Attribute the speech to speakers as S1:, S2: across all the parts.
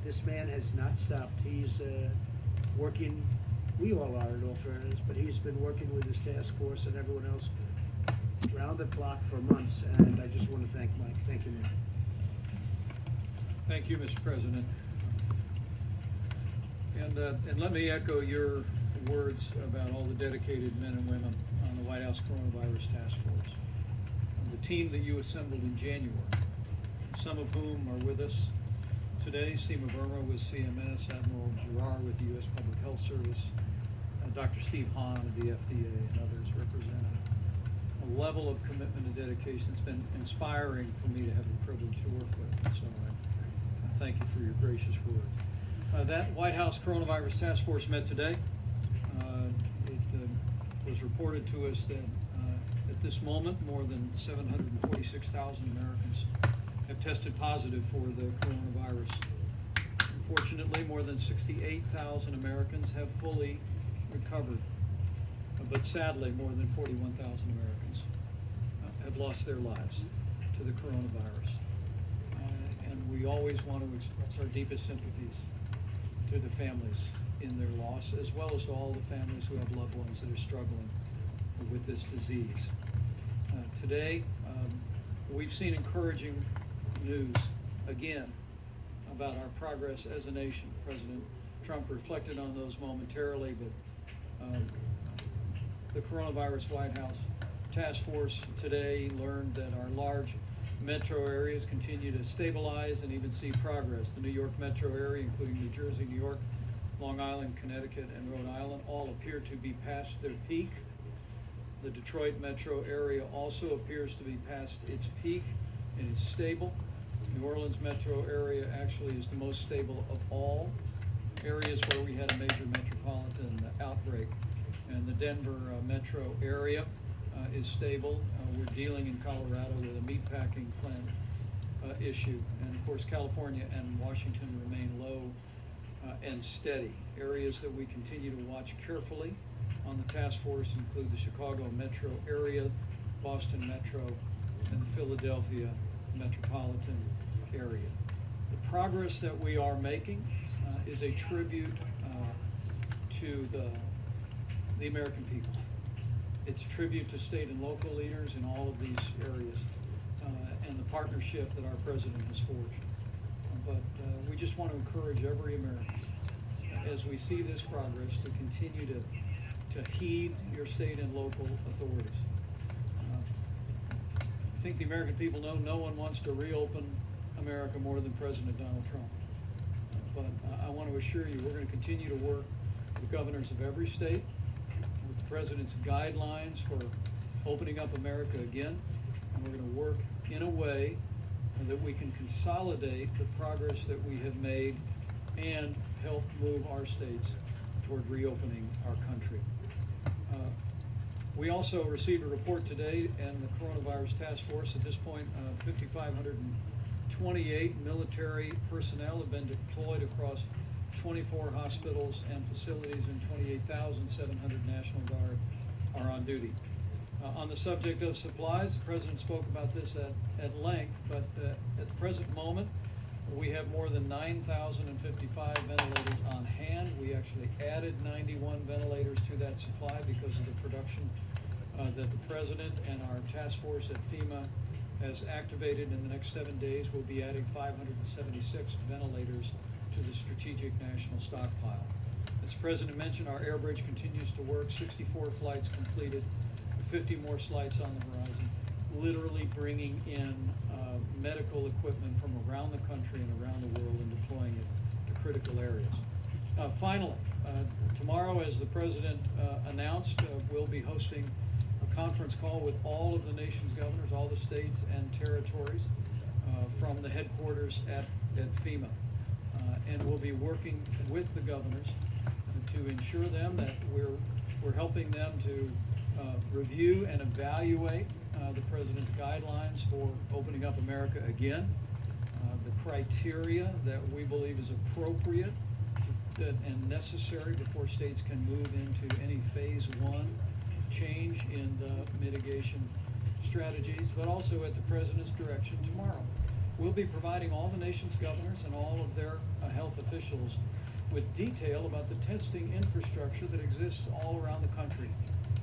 S1: this man has not stopped. He's working, we all are in all fairness, but he's been working with his task force and everyone else round the clock for months, and I just want to thank Mike. Thank you, Mike.
S2: Thank you, Mr. President. And let me echo your words about all the dedicated men and women on the White House Coronavirus Task Force. The team that you assembled in January, some of whom are with us today: Seema Verma with CMS, Admiral Giroir with the U.S. Public Health Service, Dr. Steve Hahn of the FDA, and others represent a level of commitment and dedication that's been inspiring for me to have the privilege to work with. So I thank you for your gracious words. That White House Coronavirus Task Force met today. It was reported to us that at this moment, more than 746,000 Americans have tested positive for the coronavirus. Unfortunately, more than 68,000 Americans have fully recovered. But sadly, more than 41,000 Americans have lost their lives to the coronavirus. And we always want to express our deepest sympathies to the families in their loss, as well as to all the families who have loved ones that are struggling with this disease. Today, we've seen encouraging news again about our progress as a nation. President Trump reflected on those momentarily, but the Coronavirus White House Task Force today learned that our large metro areas continue to stabilize and even see progress. The New York metro area, including New Jersey, New York, Long Island, Connecticut, and Rhode Island, all appear to be past their peak. The Detroit metro area also appears to be past its peak and is stable. New Orleans metro area actually is the most stable of all areas where we had a major metropolitan outbreak. And the Denver metro area is stable. We're dealing in Colorado with a meatpacking plant issue. And of course, California and Washington remain low and steady. Areas that we continue to watch carefully on the task force include the Chicago metro area, Boston metro, and the Philadelphia metropolitan area. The progress that we are making is a tribute to the American people. It's a tribute to state and local leaders in all of these areas and the partnership that our president has forged. But we just want to encourage every American, as we see this progress, to continue to heed your state and local authorities. I think the American people know no one wants to reopen America more than President Donald Trump. But I want to assure you, we're going to continue to work with governors of every state, with the president's guidelines for opening up America again, and we're going to work in a way that we can consolidate the progress that we have made and help move our states toward reopening our country. We also received a report today, and the Coronavirus Task Force, at this point, 5,528 military personnel have been deployed across 24 hospitals and facilities, and 28,700 National Guard are on duty. On the subject of supplies, the President spoke about this at length, but at the present moment, we have more than 9,055 ventilators on hand. We actually added 91 ventilators to that supply because of the production that the President and our task force at FEMA has activated. In the next 7 days, we'll be adding 576 ventilators to the Strategic National Stockpile. As the President mentioned, our air bridge continues to work. 64 flights completed, 50 more flights on the horizon, literally bringing in medical equipment from around the country and around the world and deploying it to critical areas. Finally, tomorrow, as the President announced, we'll be hosting a conference call with all of the nation's governors, all the states and territories from the headquarters at FEMA. And we'll be working with the governors to ensure them that we're helping them to review and evaluate the President's guidelines for opening up America again, the criteria that we believe is appropriate and necessary before states can move into any phase 1 change in the mitigation strategies, but also at the President's direction tomorrow. We'll be providing all the nation's governors and all of their health officials with detail about the testing infrastructure that exists all around the country.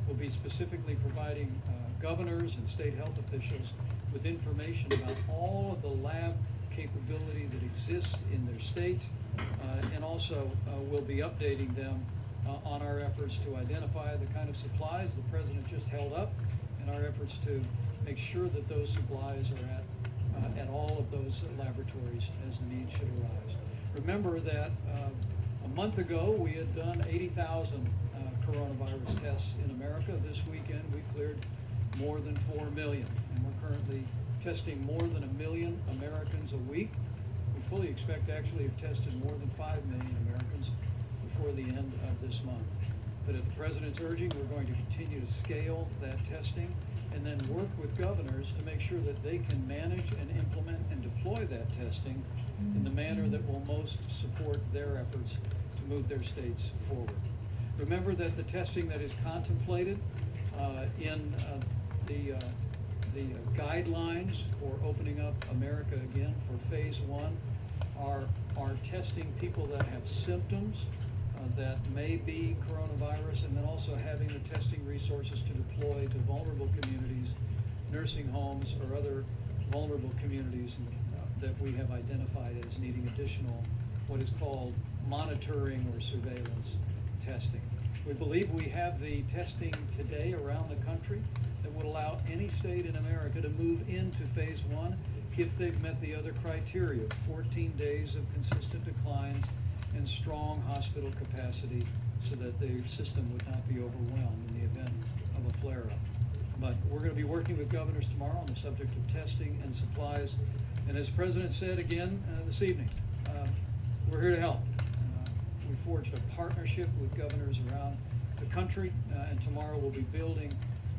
S2: We'll be specifically providing governors and state health officials with information about all of the lab capability that exists in their state, and also we'll be updating them on our efforts to identify the kind of supplies the President just held up, and our efforts to make sure that those supplies are at all of those laboratories as the need should arise. Remember that a month ago we had done 80,000 coronavirus tests in America. This weekend we cleared more than 4 million, and we're currently testing more than 1 million Americans a week. We fully expect to actually have tested more than 5 million Americans before the end of this month. But at the President's urging, we're going to continue to scale that testing and then work with governors to make sure that they can manage and implement and deploy that testing in the manner that will most support their efforts to move their states forward. Remember that the testing that is contemplated in the guidelines for opening up America again for phase 1 are testing people that have symptoms that may be coronavirus, and then also having the testing resources to deploy to vulnerable communities, nursing homes, or other vulnerable communities that we have identified as needing additional, what is called monitoring or surveillance testing. We believe we have the testing today around the country that would allow any state in America to move into phase 1 if they've met the other criteria, 14 days of consistent declines and strong hospital capacity, so that the system would not be overwhelmed in the event of a flare-up. But we're going to be working with governors tomorrow on the subject of testing and supplies. And as the President said again this evening, we're here to help. We forged a partnership with governors around the country, and tomorrow we'll be building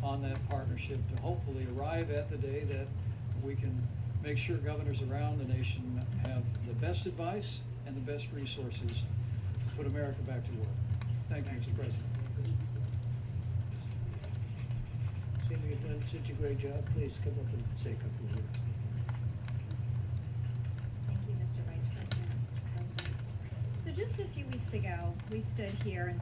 S2: on that partnership to hopefully arrive at the day that we can make sure governors around the nation have the best advice and the best resources to put America back to work. Thank you, Mr. President.
S1: Seeing you've done such a great job, please come up and say a couple of words.
S3: Thank you, Mr. Vice President. So just a few weeks ago, we stood here and